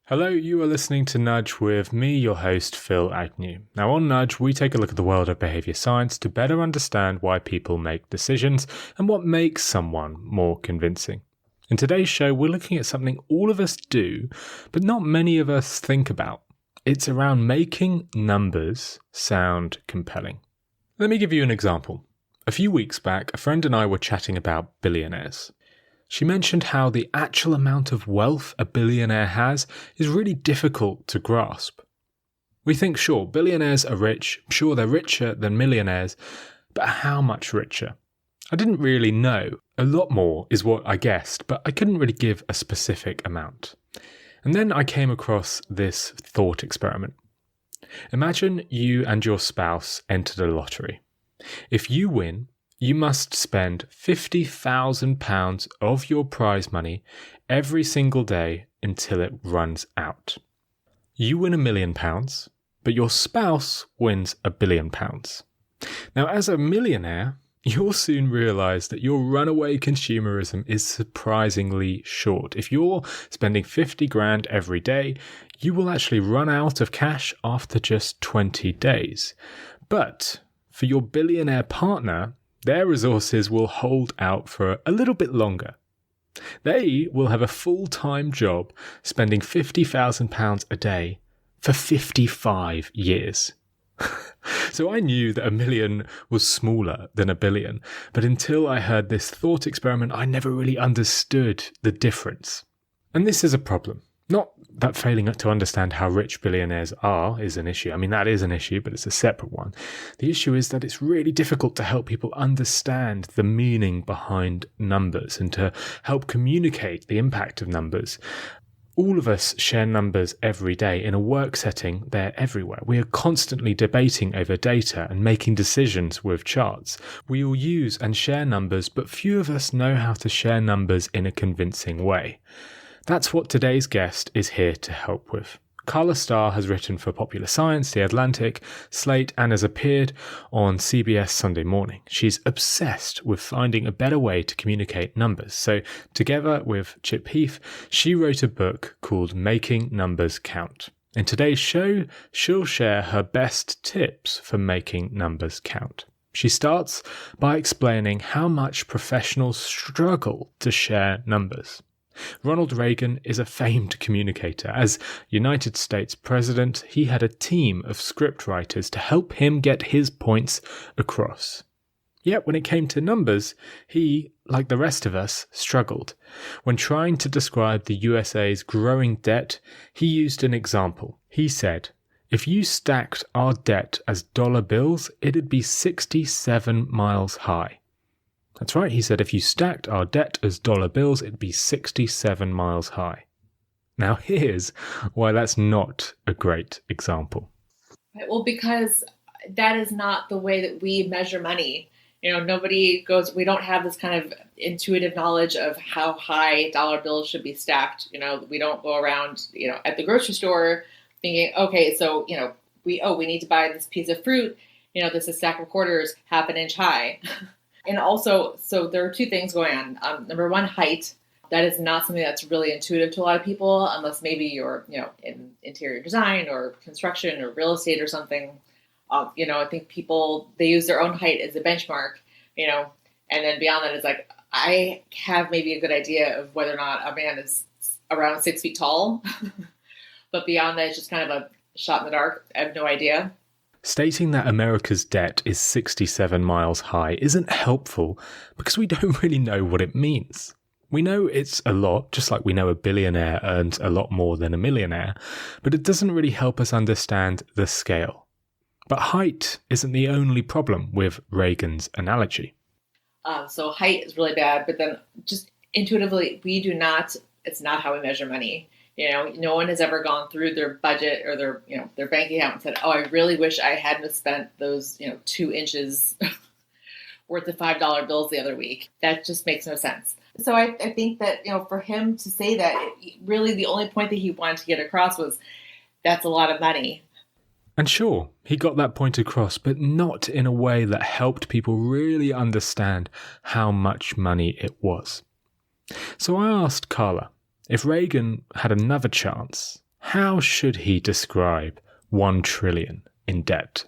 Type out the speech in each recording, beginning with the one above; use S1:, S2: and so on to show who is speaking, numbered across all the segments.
S1: Hello, you are listening to Nudge with me, your host, Phil Agnew. Now on Nudge, we take a look at the world of behaviour science to better understand why people make decisions and what makes someone more convincing. In today's show, we're looking at something all of us do, but not many of us think about. It's around making numbers sound compelling. Let me give you an example. A few weeks back, a friend and I were chatting about billionaires. She mentioned how the actual amount of wealth a billionaire has is really difficult to grasp. We think, sure, billionaires are rich, sure they're richer than millionaires, but how much richer? I didn't really know. A lot more is what I guessed, but I couldn't really give a specific amount. And then I came across this thought experiment. Imagine you and your spouse entered a lottery. If you win, you must spend £50,000 of your prize money every single day until it runs out. You win £1 million, but your spouse wins £1 billion. Now, as a millionaire, you'll soon realise that your runaway consumerism is surprisingly short. If you're spending 50 grand every day, you will actually run out of cash after just 20 days. But for your billionaire partner, their resources will hold out for a little bit longer. They will have a full-time job spending £50,000 a day for 55 years. So I knew that $1 million was smaller than $1 billion, but until I heard this thought experiment, I never really understood the difference. And this is a problem. Not that failing to understand how rich billionaires are is an issue. I mean, that is an issue, but it's a separate one. The issue is that it's really difficult to help people understand the meaning behind numbers and to help communicate the impact of numbers. All of us share numbers every day. In a work setting, they're everywhere. We are constantly debating over data and making decisions with charts. We all use and share numbers, but few of us know how to share numbers in a convincing way. That's what today's guest is here to help with. Karla Starr has written for Popular Science, The Atlantic, Slate, and has appeared on CBS Sunday Morning. She's obsessed with finding a better way to communicate numbers. So together with Chip Heath, she wrote a book called Making Numbers Count. In today's show, she'll share her best tips for making numbers count. She starts by explaining how much professionals struggle to share numbers. Ronald Reagan is a famed communicator. As United States President, he had a team of scriptwriters to help him get his points across. Yet when it came to numbers, he, like the rest of us, struggled. When trying to describe the USA's growing debt, he used an example. He said, "If you stacked our debt as dollar bills, it'd be 67 miles high." That's right, he said if you stacked our debt as dollar bills, it'd be 67 miles high. Now here's why that's not a great example.
S2: Well, because that is not the way that we measure money. Nobody goes, we don't have this kind of intuitive knowledge of how high dollar bills should be stacked. We don't go around, at the grocery store thinking, okay, so, we need to buy this piece of fruit. This is a stack of quarters, half an inch high. And also, so there are two things going on. Number one, height. That is not something that's really intuitive to a lot of people, unless maybe you're, in interior design or construction or real estate or something. I think people, they use their own height as a benchmark, and then beyond that, it's like, I have maybe a good idea of whether or not a man is around 6 feet tall. But beyond that, it's just kind of a shot in the dark. I have no idea.
S1: Stating that America's debt is 67 miles high isn't helpful because we don't really know what it means. We know it's a lot, just like we know a billionaire earns a lot more than a millionaire, but it doesn't really help us understand the scale. But height isn't the only problem with Reagan's analogy.
S2: So height is really bad, but then just intuitively, it's not how we measure money. No one has ever gone through their budget or their bank account and said, oh, I really wish I hadn't spent those, 2 inches worth of $5 bills the other week. That just makes no sense. So I think that, for him to say that, really the only point that he wanted to get across was that's a lot of money.
S1: And sure, he got that point across, but not in a way that helped people really understand how much money it was. So I asked Karla, if Reagan had another chance, How should he describe 1 trillion in debt?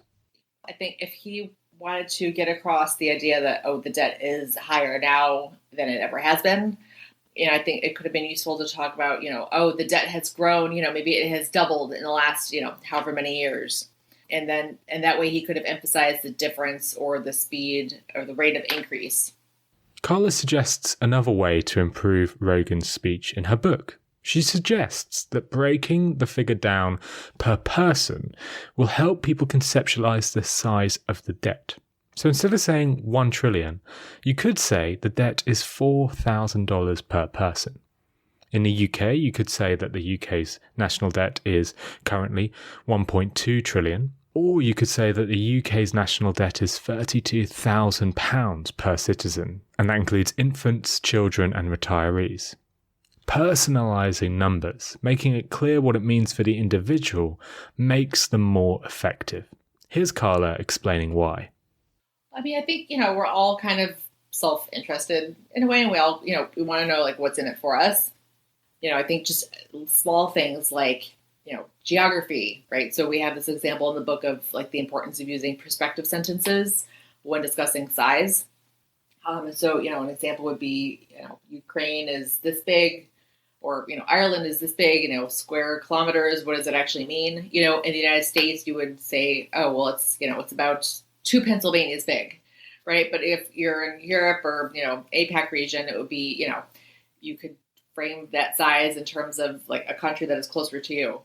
S2: I think if he wanted to get across the idea that, the debt is higher now than it ever has been, I think it could have been useful to talk about, the debt has grown, maybe it has doubled in the last, however many years. And that way he could have emphasized the difference or the speed or the rate of increase.
S1: Karla suggests another way to improve Reagan's speech in her book. She suggests that breaking the figure down per person will help people conceptualize the size of the debt. So instead of saying 1 trillion, you could say the debt is $4,000 per person. In the UK, you could say that the UK's national debt is currently 1.2 trillion, or you could say that the UK's national debt is £32,000 per citizen, and that includes infants, children, and retirees. Personalising numbers, making it clear what it means for the individual, makes them more effective. Here's Karla explaining why.
S2: I think, we're all kind of self-interested in a way, and we all, we want to know what's in it for us. I think just small things like, geography, right? So we have this example in the book of the importance of using perspective sentences when discussing size. So, an example would be, Ukraine is this big, or, Ireland is this big, square kilometers. What does it actually mean? In the United States, you would say, oh, well, it's about 2 Pennsylvanias big, right? But if you're in Europe or, APAC region, it would be, you could frame that size in terms of a country that is closer to you.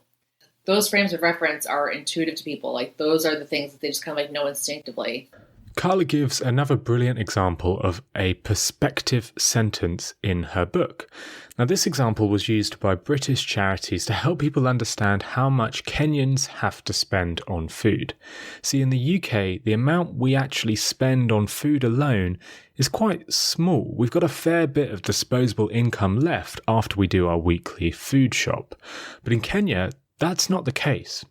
S2: Those frames of reference are intuitive to people. Those are the things that they just kind of know instinctively.
S1: Karla gives another brilliant example of a perspective sentence in her book. Now, this example was used by British charities to help people understand how much Kenyans have to spend on food. See, in the UK, the amount we actually spend on food alone is quite small. We've got a fair bit of disposable income left after we do our weekly food shop. But in Kenya, that's not the case.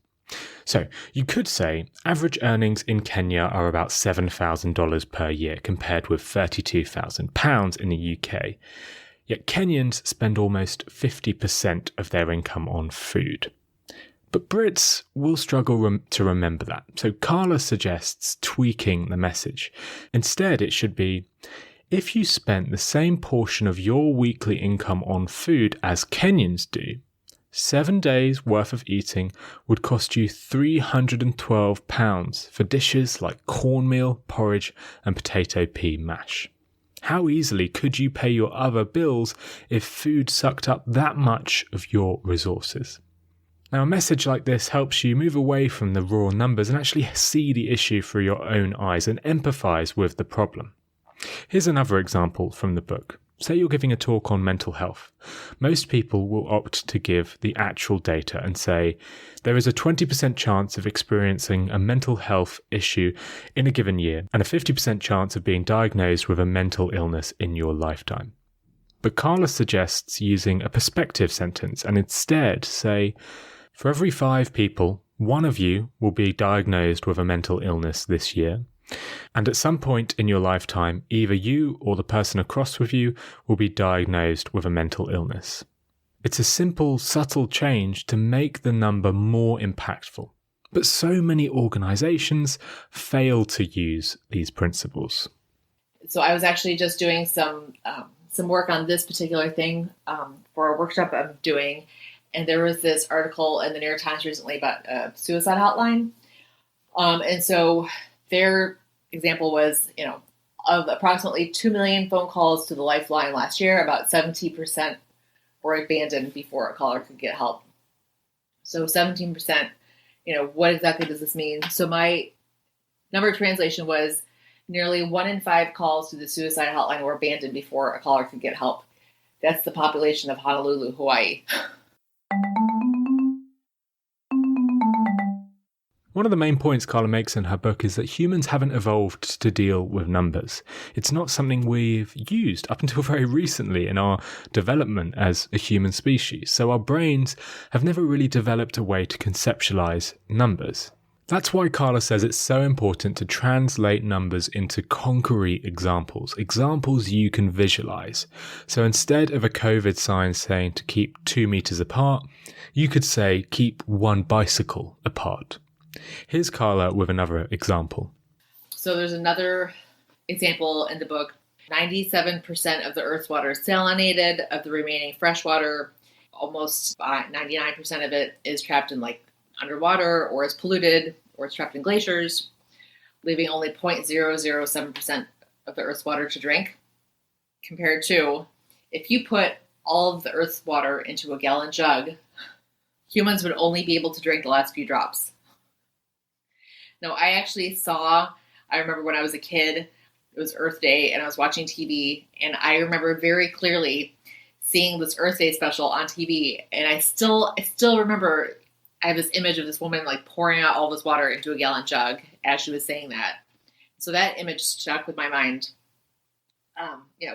S1: So, you could say average earnings in Kenya are about $7,000 per year compared with £32,000 in the UK. Yet Kenyans spend almost 50% of their income on food. But Brits will struggle to remember that, so Karla suggests tweaking the message. Instead, it should be, if you spent the same portion of your weekly income on food as Kenyans do, 7 days worth of eating would cost you £312 for dishes like cornmeal, porridge, and potato pea mash. How easily could you pay your other bills if food sucked up that much of your resources? Now, a message like this helps you move away from the raw numbers and actually see the issue through your own eyes and empathise with the problem. Here's another example from the book. Say you're giving a talk on mental health. Most people will opt to give the actual data and say, there is a 20% chance of experiencing a mental health issue in a given year and a 50% chance of being diagnosed with a mental illness in your lifetime. But Karla suggests using a perspective sentence and instead say, for every 5 people, 1 of you will be diagnosed with a mental illness this year. And at some point in your lifetime, either you or the person across with you will be diagnosed with a mental illness. It's a simple, subtle change to make the number more impactful. But so many organizations fail to use these principles.
S2: So I was actually just doing some work on this particular thing for a workshop I'm doing. And there was this article in the New York Times recently about a suicide hotline. And so their example was, of approximately 2 million phone calls to the Lifeline last year, about 70% were abandoned before a caller could get help. So 17%, what exactly does this mean? So my number translation was nearly 1 in 5 calls to the suicide hotline were abandoned before a caller could get help. That's the population of Honolulu, Hawaii.
S1: One of the main points Karla makes in her book is that humans haven't evolved to deal with numbers. It's not something we've used up until very recently in our development as a human species. So our brains have never really developed a way to conceptualize numbers. That's why Karla says it's so important to translate numbers into concrete examples you can visualize. So instead of a COVID sign saying to keep 2 meters apart, you could say keep 1 bicycle apart. Here's Karla with another example.
S2: So there's another example in the book. 97% of the Earth's water is salinated. Of the remaining fresh water, almost 99% of it is trapped in underwater, or is polluted, or it's trapped in glaciers, leaving only 0.007% of the Earth's water to drink. Compared to, if you put all of the Earth's water into a gallon jug, humans would only be able to drink the last few drops. Now, I remember when I was a kid, it was Earth Day, and I was watching TV, and I remember very clearly seeing this Earth Day special on TV, and I still remember, I have this image of this woman pouring out all this water into a gallon jug as she was saying that. So that image stuck with my mind,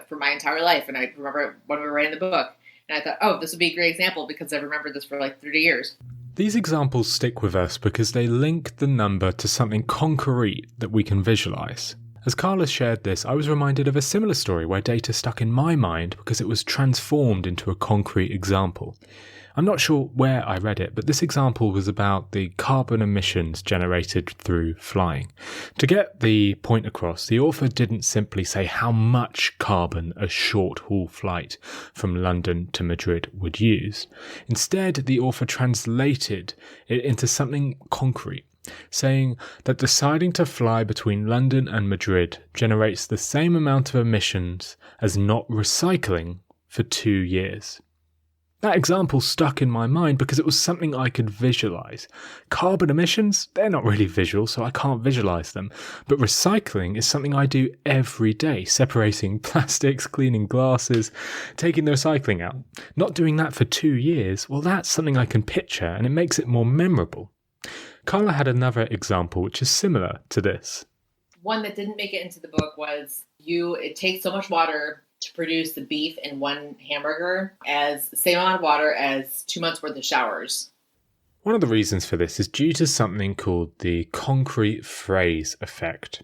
S2: for my entire life. And I remember when we were writing the book, and I thought, oh, this would be a great example because I've remembered this for 30 years.
S1: These examples stick with us because they link the number to something concrete that we can visualize. As Karla shared this, I was reminded of a similar story where data stuck in my mind because it was transformed into a concrete example. I'm not sure where I read it, but this example was about the carbon emissions generated through flying. To get the point across, the author didn't simply say how much carbon a short-haul flight from London to Madrid would use. Instead, the author translated it into something concrete, saying that deciding to fly between London and Madrid generates the same amount of emissions as not recycling for 2 years. That example stuck in my mind because it was something I could visualize. Carbon emissions, they're not really visual, so I can't visualize them. But recycling is something I do every day, separating plastics, cleaning glasses, taking the recycling out. Not doing that for 2 years, well, that's something I can picture, and it makes it more memorable. Karla had another example which is similar to this.
S2: One that didn't make it into the book was it takes so much water to produce the beef in one hamburger as the same amount of water as 2 months worth of showers.
S1: One of the reasons for this is due to something called the concrete phrase effect.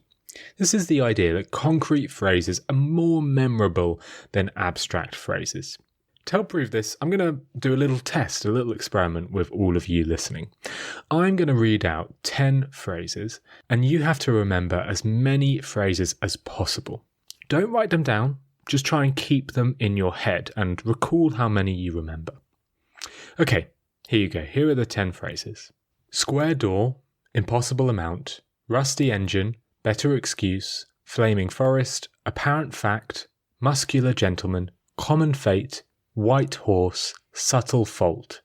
S1: This is the idea that concrete phrases are more memorable than abstract phrases. To help prove this, I'm going to do a little test, a little experiment with all of you listening. I'm going to read out 10 phrases, and you have to remember as many phrases as possible. Don't write them down. Just try and keep them in your head and recall how many you remember. Okay, here you go. Here are the 10 phrases. Square door, impossible amount, rusty engine, better excuse, flaming forest, apparent fact, muscular gentleman, common fate, white horse, subtle fault.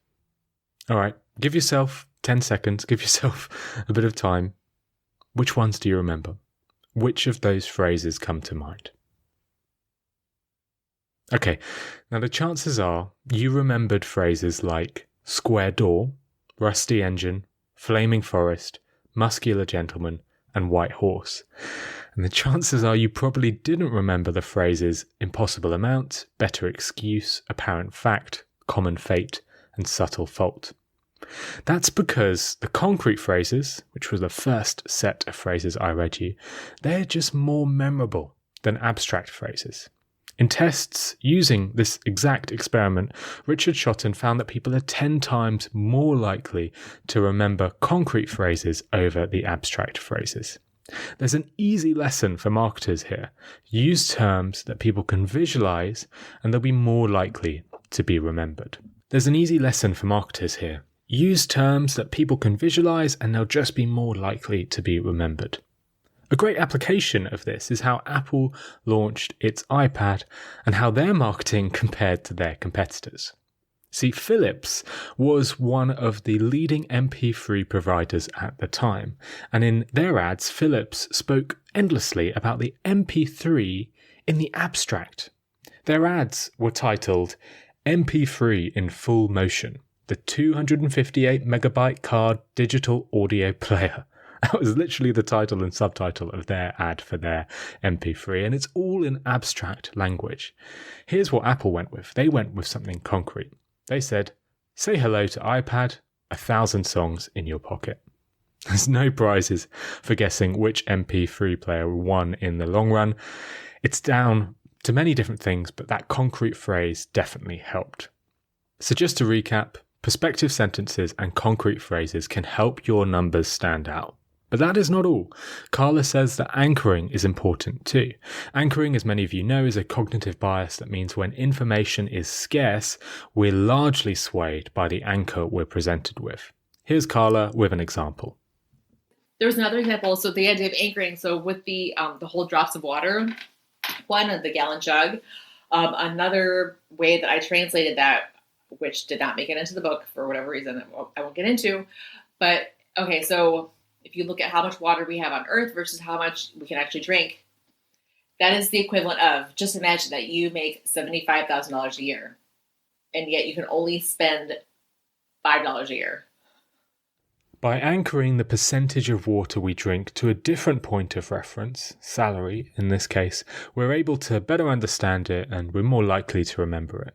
S1: All right, give yourself 10 seconds, give yourself a bit of time. Which ones do you remember? Which of those phrases come to mind? Okay, now the chances are you remembered phrases like square door, rusty engine, flaming forest, muscular gentleman, and white horse. And the chances are you probably didn't remember the phrases impossible amount, better excuse, apparent fact, common fate, and subtle fault. That's because the concrete phrases, which was the first set of phrases I read you, they're just more memorable than abstract phrases. In tests using this exact experiment, Richard Shotton found that people are 10 times more likely to remember concrete phrases over the abstract phrases. There's an easy lesson for marketers here. Use terms that people can visualize and they'll be more likely to be remembered. There's an easy lesson for marketers here. Use terms that people can visualize and they'll just be more likely to be remembered. A great application of this is how Apple launched its iPad and how their marketing compared to their competitors. See, Philips was one of the leading MP3 providers at the time, and in their ads, Philips spoke endlessly about the MP3 in the abstract. Their ads were titled MP3 in full motion, the 258 megabyte card digital audio player. That was literally the title and subtitle of their ad for their MP3, and it's all in abstract language. Here's what Apple went with. They went with something concrete. They said, say hello to iPad, 1,000 songs in your pocket. There's no prizes for guessing which MP3 player won in the long run. It's down to many different things, but that concrete phrase definitely helped. So just to recap, perspective sentences and concrete phrases can help your numbers stand out. But that is not all. Karla says that anchoring is important too. Anchoring, as many of you know, is a cognitive bias that means when information is scarce, we're largely swayed by the anchor we're presented with. Here's Karla with an example.
S2: There was another example. So the idea of anchoring. So with the whole drops of water, one of the gallon jug, another way that I translated that, which did not make it into the book for whatever reason I won't get into. But okay, so if you look at how much water we have on Earth versus how much we can actually drink, that is the equivalent of, just imagine that you make $75,000 a year, and yet you can only spend $5 a year.
S1: By anchoring the percentage of water we drink to a different point of reference, salary in this case, we're able to better understand it and we're more likely to remember it.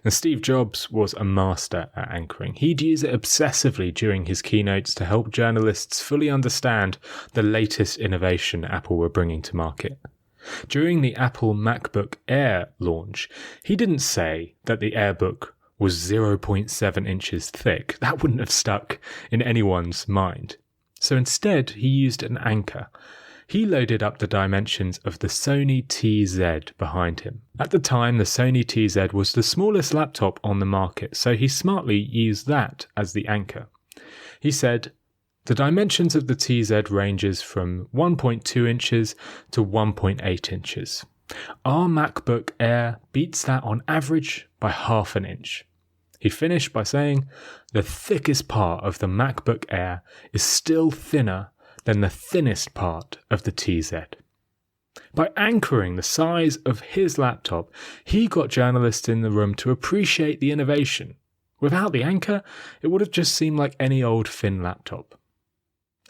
S1: And Steve Jobs was a master at anchoring. He'd use it obsessively during his keynotes to help journalists fully understand the latest innovation Apple were bringing to market. During the Apple MacBook Air launch, he didn't say that the AirBook was 0.7 inches thick. That wouldn't have stuck in anyone's mind. So instead, he used an anchor. He loaded up the dimensions of the Sony TZ behind him. At the time, the Sony TZ was the smallest laptop on the market, so he smartly used that as the anchor. He said, the dimensions of the TZ ranges from 1.2 inches to 1.8 inches. Our MacBook Air beats that on average by half an inch. He finished by saying, the thickest part of the MacBook Air is still thinner than the thinnest part of the TZ. By anchoring the size of his laptop, he got journalists in the room to appreciate the innovation. Without the anchor, it would have just seemed like any old thin laptop.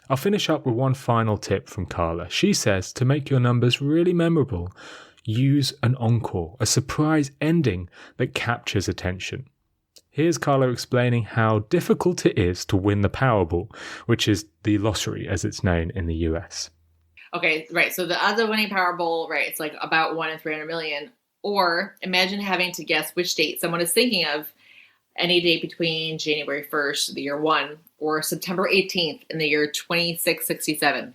S1: I'll finish up with one final tip from Karla. She says to make your numbers really memorable, use an encore, a surprise ending that captures attention. Here's Karla explaining how difficult it is to win the Powerball, which is the lottery as it's known in the US.
S2: Okay, right. So the odds of winning Powerball, right, it's like about 1 in 300 million. Or imagine having to guess which date someone is thinking of any date between January 1st, the year 1, or September 18th in the year 2667.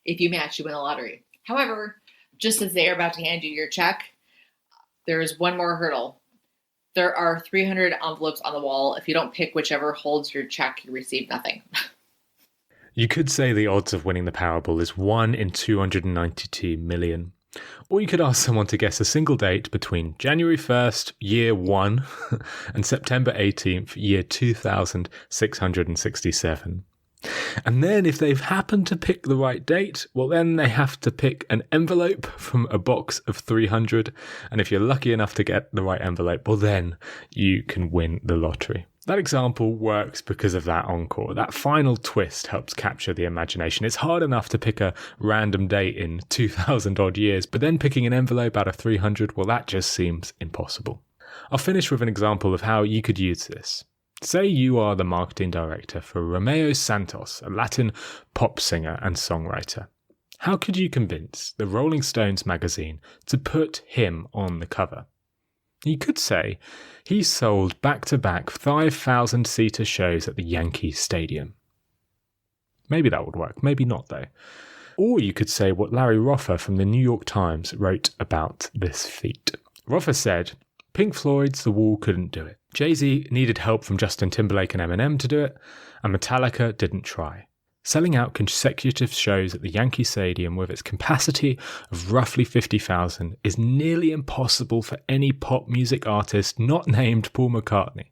S2: If you match, you win the lottery. However, just as they are about to hand you your check, there is one more hurdle. There are 300 envelopes on the wall. If you don't pick whichever holds your check, you receive nothing.
S1: You could say the odds of winning the Powerball is 1 in 292 million. Or you could ask someone to guess a single date between January 1st, year 1, and September 18th, year 2667. And then if they've happened to pick the right date, well then they have to pick an envelope from a box of 300. And if you're lucky enough to get the right envelope, well then you can win the lottery. That example works because of that encore. That final twist helps capture the imagination. It's hard enough to pick a random date in 2,000 odd years, but then picking an envelope out of 300, well that just seems impossible. I'll finish with an example of how you could use this. Say you are the marketing director for Romeo Santos, a Latin pop singer and songwriter. How could you convince the Rolling Stones magazine to put him on the cover? You could say he sold back-to-back 5,000-seater shows at the Yankee Stadium. Maybe that would work, maybe not though. Or you could say what Larry Roffer from the New York Times wrote about this feat. Roffer said, Pink Floyd's The Wall couldn't do it. Jay-Z needed help from Justin Timberlake and Eminem to do it, and Metallica didn't try. Selling out consecutive shows at the Yankee Stadium with its capacity of roughly 50,000 is nearly impossible for any pop music artist not named Paul McCartney.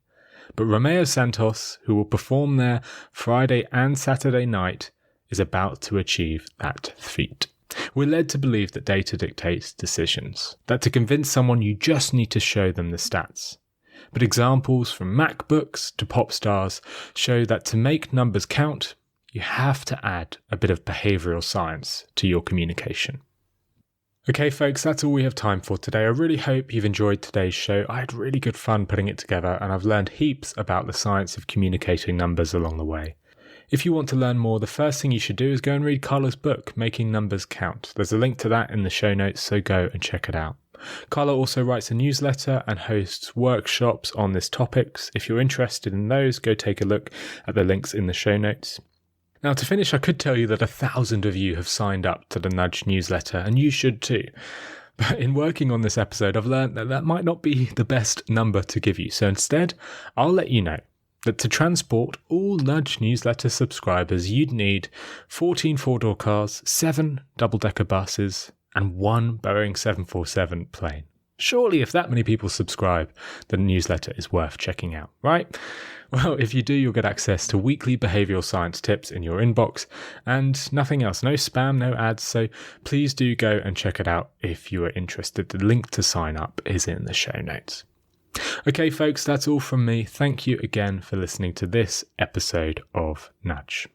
S1: But Romeo Santos, who will perform there Friday and Saturday night, is about to achieve that feat. We're led to believe that data dictates decisions, that to convince someone you just need to show them the stats. But examples from MacBooks to pop stars show that to make numbers count, you have to add a bit of behavioural science to your communication. Okay folks, that's all we have time for today. I really hope you've enjoyed today's show. I had really good fun putting it together and I've learned heaps about the science of communicating numbers along the way. If you want to learn more, the first thing you should do is go and read Karla's book, Making Numbers Count. There's a link to that in the show notes, so go and check it out. Karla also writes a newsletter and hosts workshops on this topics. If you're interested in those, go take a look at the links in the show notes. Now, to finish, I could tell you that 1,000 of you have signed up to the Nudge newsletter, and you should too. But in working on this episode, I've learned that that might not be the best number to give you. So instead, I'll let you know that to transport all Nudge newsletter subscribers, you'd need 14 four-door cars, 7 double-decker buses, and 1 Boeing 747 plane. Surely if that many people subscribe, the newsletter is worth checking out, right? Well, if you do, you'll get access to weekly behavioural science tips in your inbox and nothing else. No spam, no ads. So please do go and check it out if you are interested. The link to sign up is in the show notes. Okay, folks, that's all from me. Thank you again for listening to this episode of Nudge.